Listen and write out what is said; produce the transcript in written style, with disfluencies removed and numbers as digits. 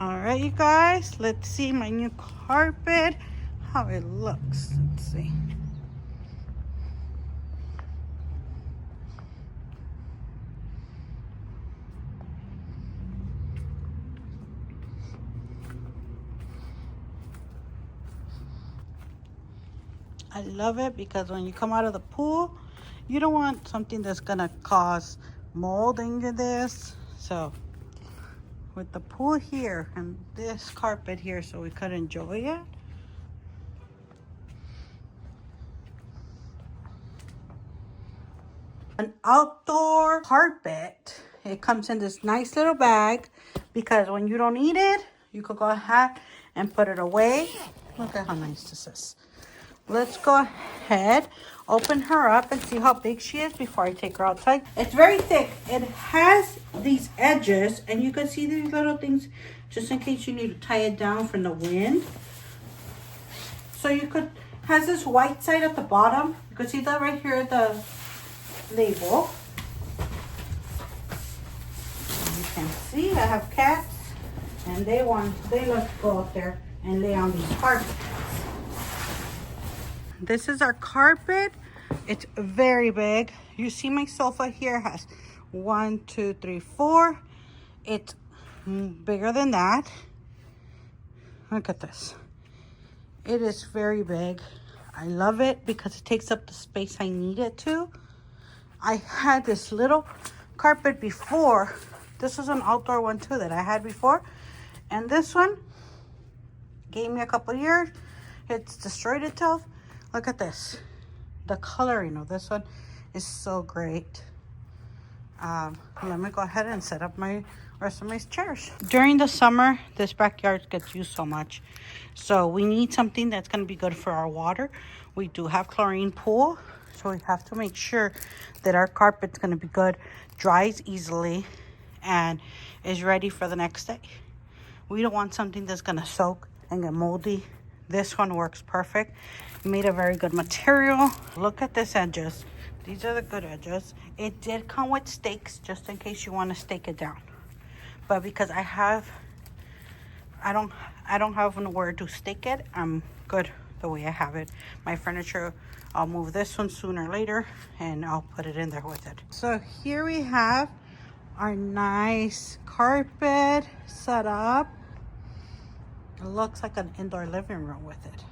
All right, you guys, let's see my new carpet, how it looks. Let's see. I love it because when you come out of the pool, you don't want something that's gonna cause mold into this. So with the pool here and this carpet here, so we could enjoy it. An outdoor carpet. It comes in this nice little bag because when you don't need it, you could go ahead and put it away. Look at how nice this is. Let's go ahead, open her up and see how big she is before I take her outside. It's very thick. It has these edges and you can see these little things just in case you need to tie it down from the wind. So you could, has this white side at the bottom. You can see that right here at the label. And you can see I have cats and they love to go out there and lay on these carpets. This is our carpet. It's very big. You see my sofa here has 1, 2, 3, 4. It's bigger than that. Look at this. It is very big. I love it because it takes up the space I need it to. I had this little carpet before. This is an outdoor one too that I had before. And this one gave me a couple years. It's destroyed itself. Look at this. The coloring of this one is so great. Let me go ahead and set up my rest of my chairs. During the summer, this backyard gets used so much. So we need something that's going to be good for our water. We do have chlorine pool. So we have to make sure that our carpet's going to be good, dries easily, and is ready for the next day. We don't want something that's going to soak and get moldy. This one works perfect. Made a very good material. Look at this edges. These are the good edges. It did come with stakes just in case you want to stake it down. But because I don't have nowhere to stake it, I'm good the way I have it. My furniture, I'll move this one sooner or later and I'll put it in there with it. So here we have our nice carpet set up. It looks like an indoor living room with it.